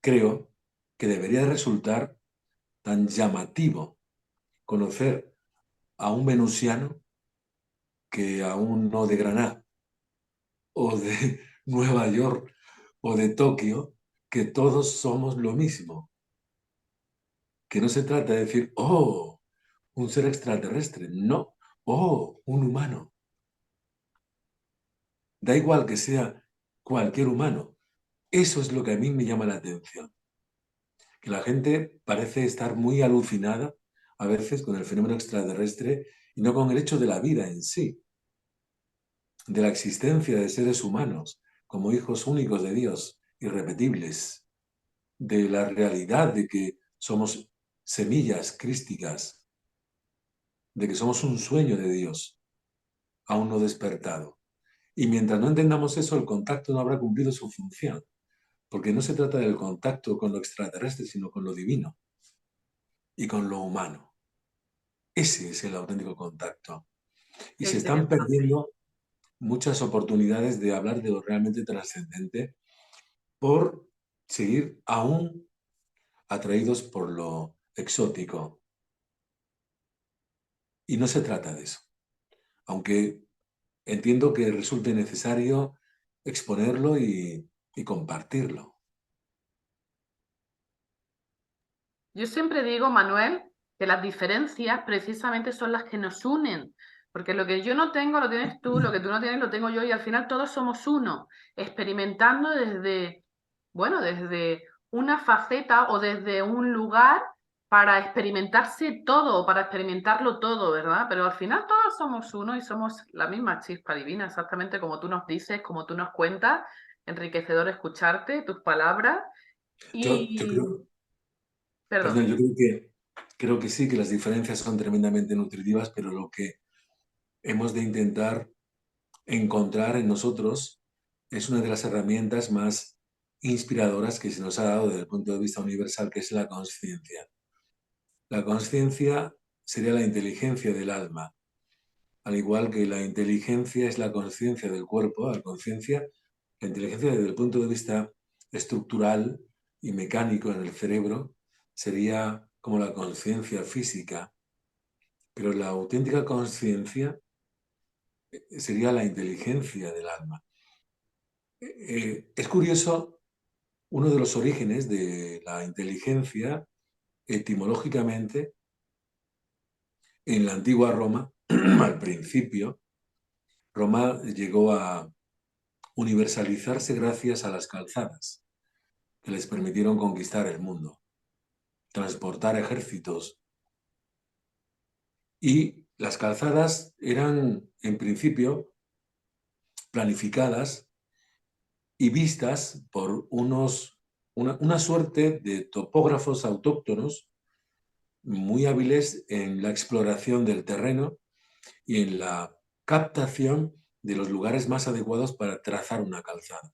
creo que debería resultar tan llamativo conocer a un venusiano que a un no de Granada, o de Nueva York, o de Tokio, que todos somos lo mismo. Que no se trata de decir, oh, un ser extraterrestre. No, oh, un humano. Da igual que sea cualquier humano. Eso es lo que a mí me llama la atención. Que la gente parece estar muy alucinada a veces con el fenómeno extraterrestre y no con el hecho de la vida en sí, de la existencia de seres humanos como hijos únicos de Dios, irrepetibles, de la realidad de que somos semillas crísticas, de que somos un sueño de Dios. aún no despertado. Y mientras no entendamos eso, el contacto no habrá cumplido su función, porque no se trata del contacto con lo extraterrestre, sino con lo divino y con lo humano. Ese es el auténtico contacto. Y Qué se están interesante. perdiendo muchas oportunidades de hablar de lo realmente trascendente por seguir aún atraídos por lo exótico. Y no se trata de eso, aunque entiendo que resulte necesario exponerlo y compartirlo. Yo siempre digo, Manuel, que las diferencias precisamente son las que nos unen, porque lo que yo no tengo lo tienes tú, lo que tú no tienes lo tengo yo, y al final todos somos uno, experimentando desde, bueno, desde una faceta o desde un lugar para experimentarse todo, para experimentarlo todo, ¿verdad? Pero al final todos somos uno y somos la misma chispa divina, exactamente como tú nos dices, como tú nos cuentas, enriquecedor escucharte, tus palabras. Yo Y, creo, perdón. perdón, creo que sí, que las diferencias son tremendamente nutritivas, pero lo que hemos de intentar encontrar en nosotros es una de las herramientas más inspiradoras que se nos ha dado desde el punto de vista universal, que es la conciencia. La conciencia sería la inteligencia del alma, al igual que la inteligencia es la conciencia del cuerpo, la inteligencia desde el punto de vista estructural y mecánico en el cerebro sería como la conciencia física, pero la auténtica conciencia sería la inteligencia del alma. Es curioso, uno de los orígenes de la inteligencia, etimológicamente, en la antigua Roma, al principio, Roma llegó a universalizarse gracias a las calzadas, que les permitieron conquistar el mundo, transportar ejércitos. Y las calzadas eran, en principio, planificadas y vistas por una suerte de topógrafos autóctonos muy hábiles en la exploración del terreno y en la captación de los lugares más adecuados para trazar una calzada.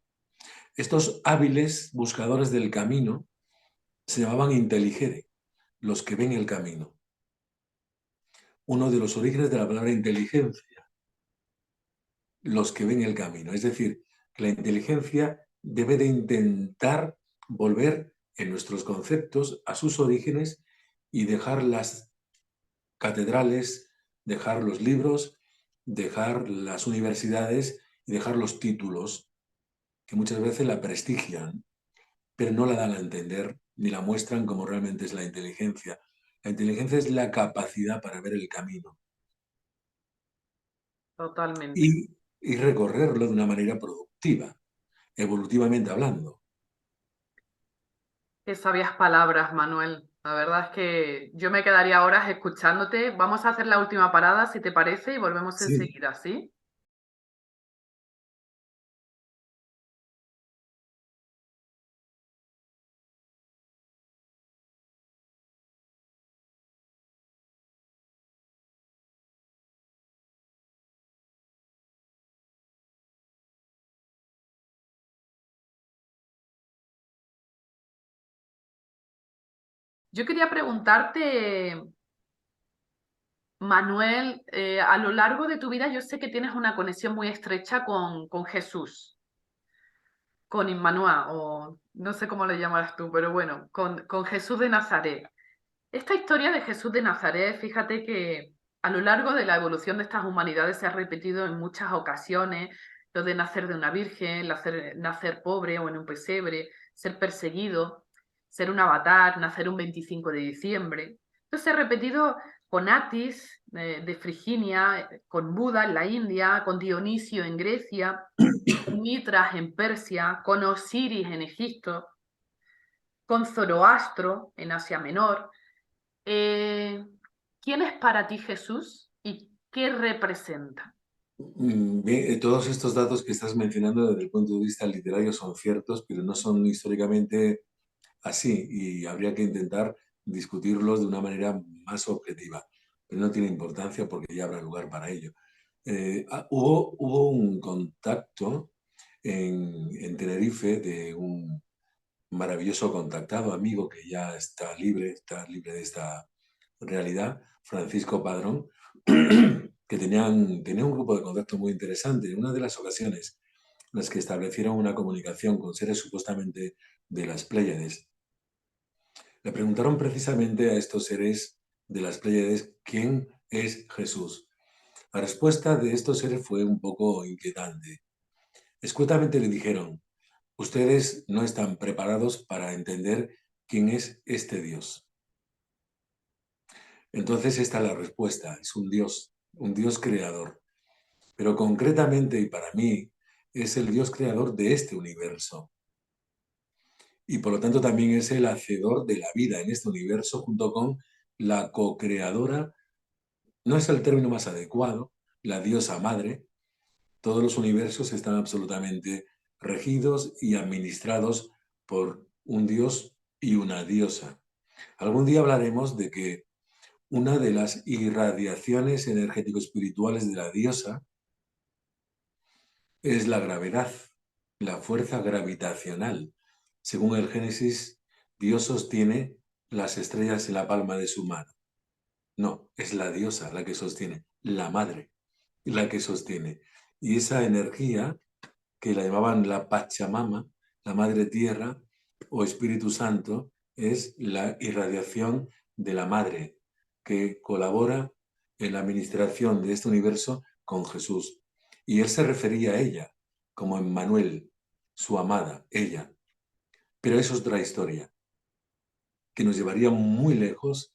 Estos hábiles buscadores del camino se llamaban inteligere, los que ven el camino. Uno de los orígenes de la palabra inteligencia, los que ven el camino. Es decir, que la inteligencia debe de intentar volver en nuestros conceptos a sus orígenes y dejar las catedrales, dejar los libros, dejar las universidades y dejar los títulos, que muchas veces la prestigian, pero no la dan a entender ni la muestran como realmente es la inteligencia. La inteligencia es la capacidad para ver el camino Totalmente. y recorrerlo de una manera productiva, evolutivamente hablando. Qué sabias palabras, Manuel. La verdad es que yo me quedaría horas escuchándote. Vamos a hacer la última parada, si te parece, y volvemos Sí. enseguida, ¿sí? Yo quería preguntarte, Manuel, a lo largo de tu vida yo sé que tienes una conexión muy estrecha con Jesús, con Immanuel, o no sé cómo le llamarás tú, pero bueno, con Jesús de Nazaret. Esta historia de Jesús de Nazaret, fíjate que a lo largo de la evolución de estas humanidades se ha repetido en muchas ocasiones, lo de nacer de una virgen, nacer pobre o en un pesebre, ser perseguido, ser un avatar, nacer un 25 de diciembre. Esto se ha repetido con Atis de Friginia, con Buda en la India, con Dionisio en Grecia, con Mitras en Persia, con Osiris en Egipto, con Zoroastro en Asia Menor. Eh, ¿Quién es para ti Jesús y qué representa? Bien, todos estos datos que estás mencionando desde el punto de vista literario son ciertos, pero no son históricamente así y habría que intentar discutirlos de una manera más objetiva. Pero no tiene importancia porque ya habrá lugar para ello. Hubo un contacto en Tenerife de un maravilloso contactado, amigo que ya está libre de esta realidad, Francisco Padrón, que tenía un grupo de contacto muy interesante. En una de las ocasiones en las que establecieron una comunicación con seres supuestamente de las Pléyades, le preguntaron precisamente a estos seres de las Pléyades quién es Jesús. La respuesta de estos seres fue un poco inquietante. Escuetamente le dijeron: ustedes no están preparados para entender quién es este Dios. Entonces esta es la respuesta, es un Dios creador. Pero concretamente, y para mí, es el Dios creador de este universo. Y por lo tanto también es el hacedor de la vida en este universo junto con la co-creadora, no es el término más adecuado, la diosa madre. Todos los universos están absolutamente regidos y administrados por un dios y una diosa. Algún día hablaremos de que una de las irradiaciones energético-espirituales de la diosa es la gravedad, la fuerza gravitacional. Según el Génesis, Dios sostiene las estrellas en la palma de su mano. No, es la diosa la que sostiene, la madre la que sostiene. Y esa energía, que la llamaban la Pachamama, la Madre Tierra o Espíritu Santo, es la irradiación de la Madre, que colabora en la administración de este universo con Jesús. Y él se refería a ella como Emmanuel, su amada, ella. Pero eso es otra historia, que nos llevaría muy lejos,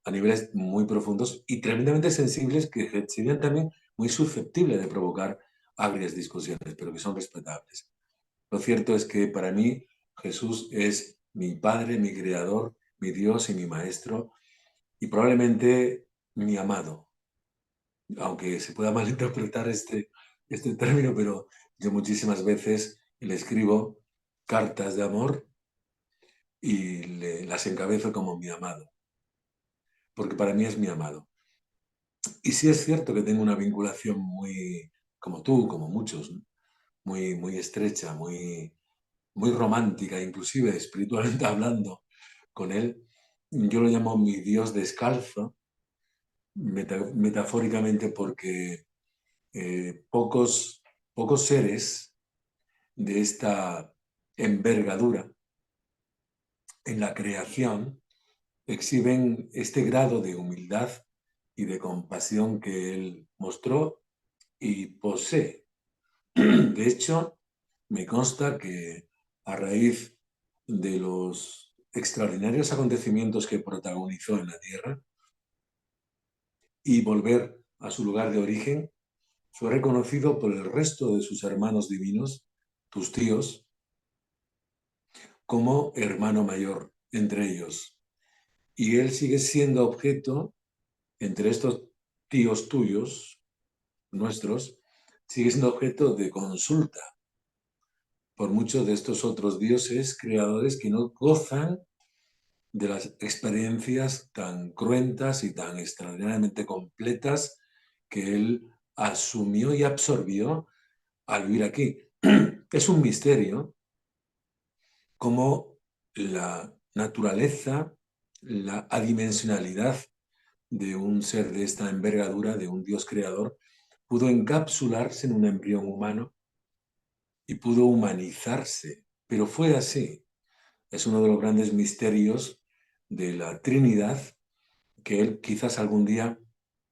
a niveles muy profundos y tremendamente sensibles, que serían también muy susceptibles de provocar agrias discusiones, pero que son respetables. Lo cierto es que para mí Jesús es mi Padre, mi Creador, mi Dios y mi Maestro, y probablemente mi amado, aunque se pueda malinterpretar este término, pero yo muchísimas veces le escribo cartas de amor y las encabezo como mi amado, porque para mí es mi amado. Y sí es cierto que tengo una vinculación muy, como tú, como muchos, ¿no? Muy estrecha, muy romántica, inclusive espiritualmente hablando, con él. Yo lo llamo mi Dios descalzo, metafóricamente, porque pocos seres de esta envergadura en la creación exhiben este grado de humildad y de compasión que él mostró y posee. De hecho, me consta que a raíz de los extraordinarios acontecimientos que protagonizó en la Tierra y volver a su lugar de origen, fue reconocido por el resto de sus hermanos divinos, tus tíos, como hermano mayor entre ellos. Y él sigue siendo objeto, entre estos tíos tuyos, nuestros, sigue siendo objeto de consulta por muchos de estos otros dioses creadores que no gozan de las experiencias tan cruentas y tan extraordinariamente completas que él asumió y absorbió al vivir aquí. Es un misterio cómo la naturaleza, la adimensionalidad de un ser de esta envergadura, de un Dios creador, pudo encapsularse en un embrión humano y pudo humanizarse. Pero fue así. Es uno de los grandes misterios de la Trinidad que él quizás algún día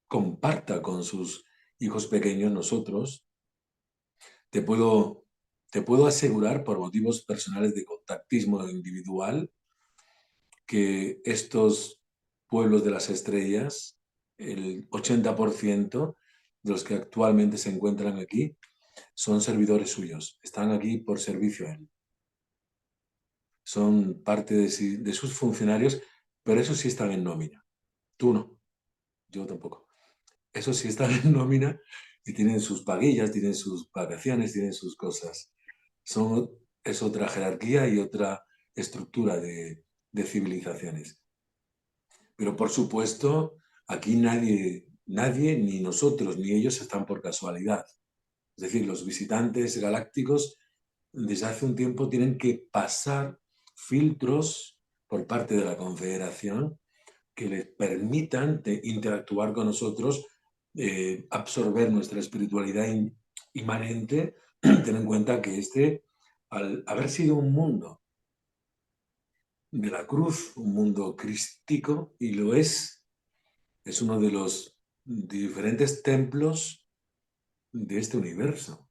comparta con sus hijos pequeños, nosotros. Te puedo, te puedo asegurar, por motivos personales de contactismo individual, que estos pueblos de las estrellas, el 80% de los que actualmente se encuentran aquí, son servidores suyos, están aquí por servicio a él. Son parte de sus funcionarios, pero esos sí están en nómina. Tú no, yo tampoco. Esos sí están en nómina y tienen sus paguillas, tienen sus vacaciones, tienen sus cosas. Es otra jerarquía y otra estructura de civilizaciones. Pero por supuesto, aquí nadie nadie, ni nosotros, ni ellos están por casualidad. Es decir, los visitantes galácticos desde hace un tiempo tienen que pasar filtros por parte de la Confederación que les permitan interactuar con nosotros, absorber nuestra espiritualidad inmanente. Ten en cuenta que al haber sido un mundo de la cruz, un mundo crístico, y lo es uno de los diferentes templos de este universo.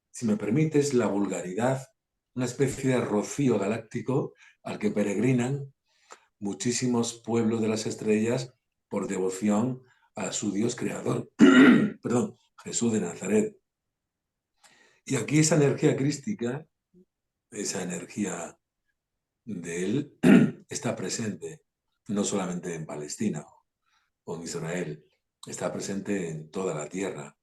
Si me permites la vulgaridad, una especie de rocío galáctico al que peregrinan muchísimos pueblos de las estrellas por devoción a su Dios creador, perdón, Jesús de Nazaret. Y aquí esa energía crística, esa energía de Él, está presente, no solamente en Palestina o en Israel, está presente en toda la tierra,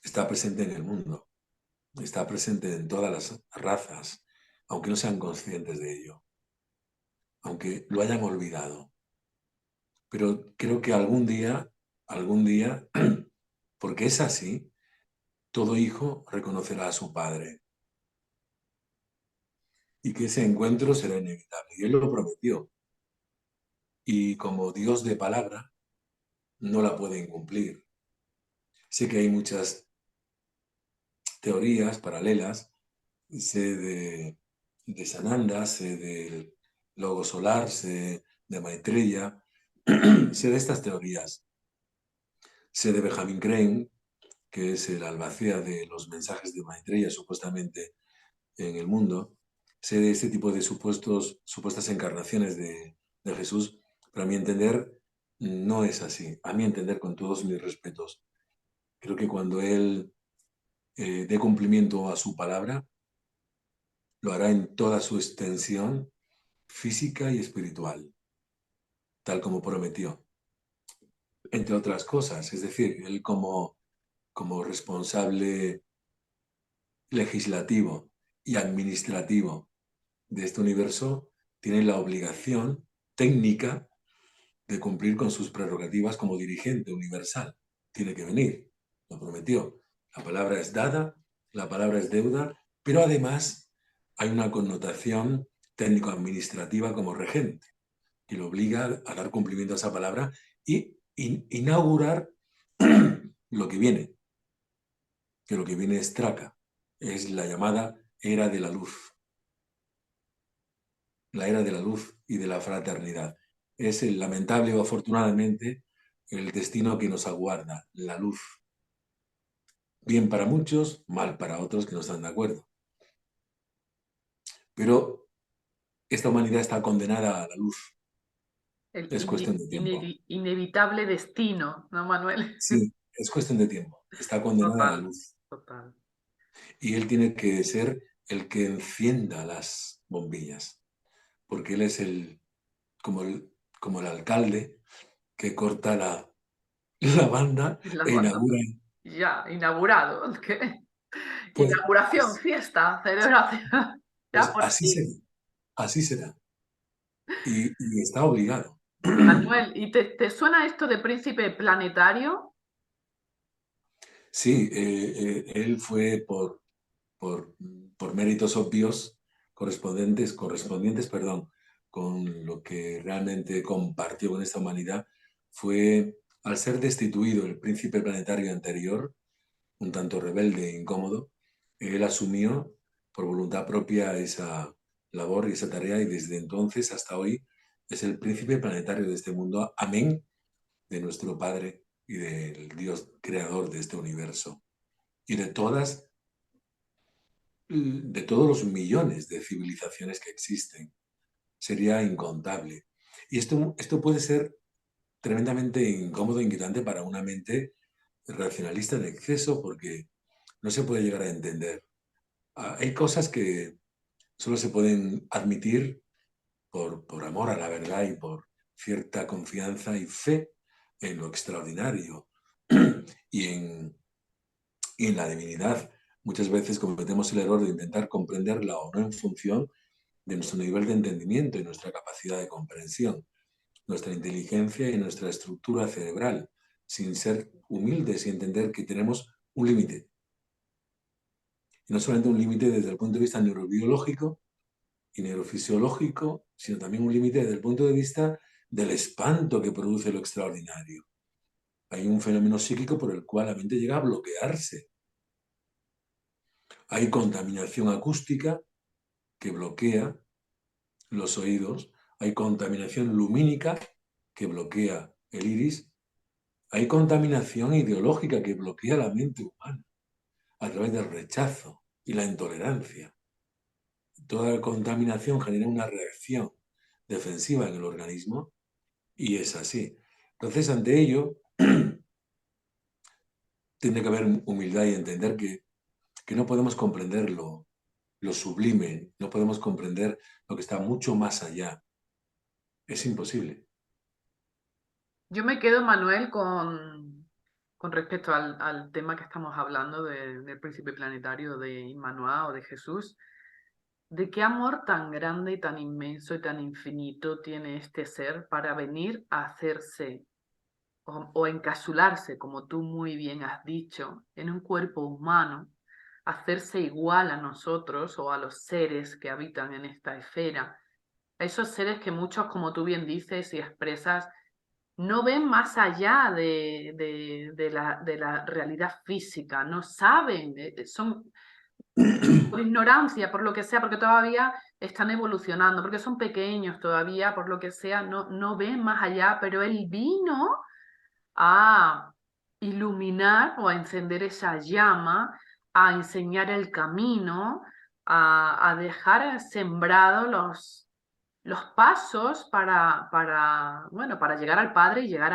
está presente en el mundo, está presente en todas las razas, aunque no sean conscientes de ello, aunque lo hayan olvidado. Pero creo que algún día, porque es así, todo hijo reconocerá a su padre y que ese encuentro será inevitable. Y él lo prometió. Y como Dios de palabra, no la puede incumplir. Sé que hay muchas teorías paralelas, sé de Sananda, sé del logo solar, sé de Maitreya, sé de estas teorías. Sé de Benjamin Crane, que es el albacea de los mensajes de Maitreya supuestamente en el mundo. Sé de este tipo de supuestas encarnaciones de Jesús, pero a mi entender no es así. A mi entender, con todos mis respetos, creo que cuando Él dé cumplimiento a su palabra, lo hará en toda su extensión física y espiritual, tal como prometió, entre otras cosas. Es decir, Él como responsable legislativo y administrativo de este universo, tiene la obligación técnica de cumplir con sus prerrogativas como dirigente universal. Tiene que venir, lo prometió. La palabra es dada, la palabra es deuda, pero además hay una connotación técnico-administrativa como regente, que lo obliga a dar cumplimiento a esa palabra y inaugurar lo que viene, que lo que viene es Traca, es la llamada era de la luz, la era de la luz y de la fraternidad. Es el lamentable o afortunadamente el destino que nos aguarda, la luz. Bien para muchos, mal para otros que no están de acuerdo. Pero esta humanidad está condenada a la luz. El Es cuestión de tiempo. inevitable destino, ¿no, Manuel? Sí, es cuestión de tiempo. Está condenada a la Total, luz. total. Y él tiene que ser el que encienda las bombillas, porque él es como el alcalde que corta la banda La e banda inaugura. ya inaugurado. Pues Inauguración, así, fiesta, celebración. Ya pues por así será, fin. así será. Y está obligado. Manuel, ¿y te suena esto de príncipe planetario? Sí, él fue por, por méritos obvios correspondientes, perdón, con lo que realmente compartió con esta humanidad, fue al ser destituido el príncipe planetario anterior, un tanto rebelde e incómodo, él asumió por voluntad propia esa labor y esa tarea y desde entonces hasta hoy es el príncipe planetario de este mundo, amén de nuestro Padre y del Dios creador de este universo y de todos los millones de civilizaciones que existen. Sería incontable. Y esto puede ser tremendamente incómodo e inquietante para una mente racionalista de exceso porque no se puede llegar a entender. Hay cosas que solo se pueden admitir por amor a la verdad y por cierta confianza y fe en lo extraordinario y en la divinidad. Muchas veces cometemos el error de intentar comprenderla o no en función de nuestro nivel de entendimiento y nuestra capacidad de comprensión. nuestra inteligencia y nuestra estructura cerebral, sin ser humildes y entender que tenemos un límite. Y no solamente un límite desde el punto de vista neurobiológico y neurofisiológico, sino también un límite desde el punto de vista del espanto que produce lo extraordinario. Hay un fenómeno psíquico por el cual la mente llega a bloquearse. Hay contaminación acústica que bloquea los oídos, hay contaminación lumínica que bloquea el iris, hay contaminación ideológica que bloquea la mente humana a través del rechazo y la intolerancia. Toda contaminación genera una reacción defensiva en el organismo y es así. Entonces, ante ello, tiene que haber humildad y entender que no podemos comprender lo sublime, no podemos comprender lo que está mucho más allá. Es imposible. Yo me quedo, Manuel, con respecto al tema que estamos hablando del príncipe planetario de Immanuel o de Jesús, de qué amor tan grande y tan inmenso y tan infinito tiene este ser para venir a hacerse o encapsularse, como tú muy bien has dicho, en un cuerpo humano, hacerse igual a nosotros o a los seres que habitan en esta esfera, a esos seres que muchos, como tú bien dices y expresas, no ven más allá de la realidad física, no saben, son por ignorancia, por lo que sea, porque todavía están evolucionando, porque son pequeños todavía, por lo que sea, no ven más allá, pero él vino a iluminar o a encender esa llama, a enseñar el camino, a dejar sembrados los pasos bueno, para llegar al Padre y llegar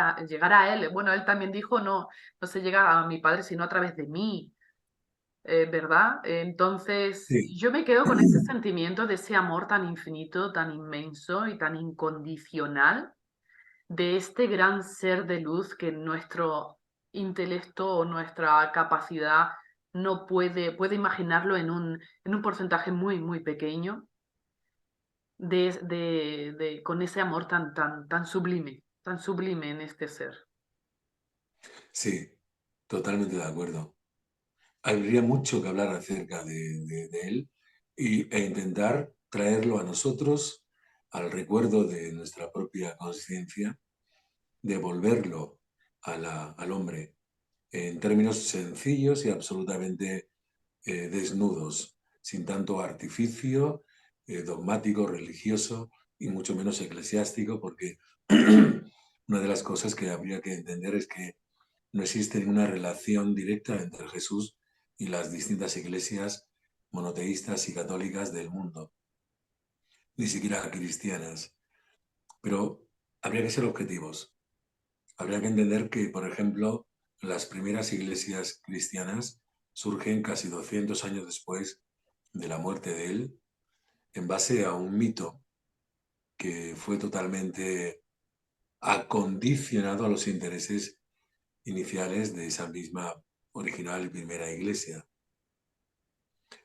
a Él. Bueno, Él también dijo, no se llega a mi Padre sino a través de mí, ¿verdad? Entonces, Sí, yo me quedo con ese sentimiento de ese amor tan infinito, tan inmenso y tan incondicional de este gran ser de luz que nuestro intelecto o nuestra capacidad no puede imaginarlo en un porcentaje muy, muy pequeño, con ese amor tan sublime en este ser. sí, totalmente de acuerdo. Habría mucho que hablar acerca de él e intentar traerlo a nosotros, al recuerdo de nuestra propia conciencia, devolverlo al hombre en términos sencillos y absolutamente desnudos, sin tanto artificio dogmático, religioso y mucho menos eclesiástico, porque una de las cosas que habría que entender es que no existe ninguna relación directa entre Jesús y las distintas iglesias monoteístas y católicas del mundo, ni siquiera cristianas. Pero habría que ser objetivos. Habría que entender que, por ejemplo, las primeras iglesias cristianas surgen casi 200 años después de la muerte de él, en base a un mito que fue totalmente acondicionado a los intereses iniciales de esa misma original y primera iglesia.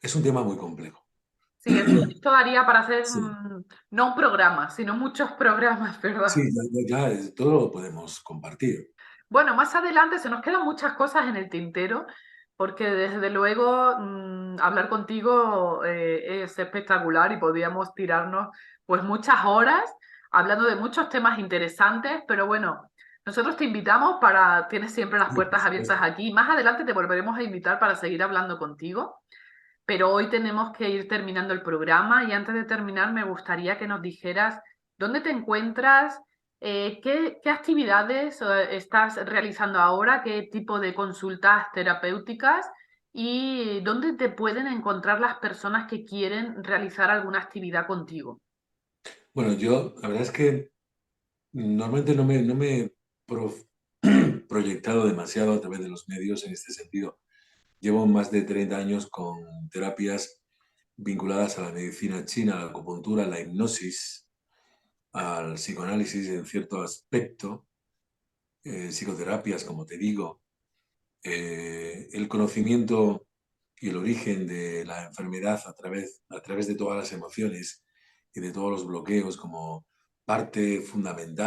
Es un tema muy complejo. Sí, esto daría para hacer Sí, no un programa, sino muchos programas, sí, ¿verdad? ya, todo lo podemos compartir. Bueno, más adelante se nos quedan muchas cosas en el tintero, porque desde luego hablar contigo es espectacular y podríamos tirarnos pues muchas horas hablando de muchos temas interesantes, pero bueno, nosotros te invitamos tienes siempre las Sí, por puertas abiertas supuesto. aquí. Más adelante te volveremos a invitar para seguir hablando contigo, pero hoy tenemos que ir terminando el programa y antes de terminar me gustaría que nos dijeras dónde te encuentras, qué actividades estás realizando ahora, qué tipo de consultas terapéuticas y dónde te pueden encontrar las personas que quieren realizar alguna actividad contigo. Bueno, yo la verdad es que normalmente no me he pro- proyectado demasiado a través de los medios en este sentido. Llevo más de 30 años con terapias vinculadas a la medicina china, a la acupuntura, a la hipnosis, al psicoanálisis en cierto aspecto, psicoterapias, como te digo, el conocimiento y el origen de la enfermedad a través de todas las emociones y de todos los bloqueos como parte fundamental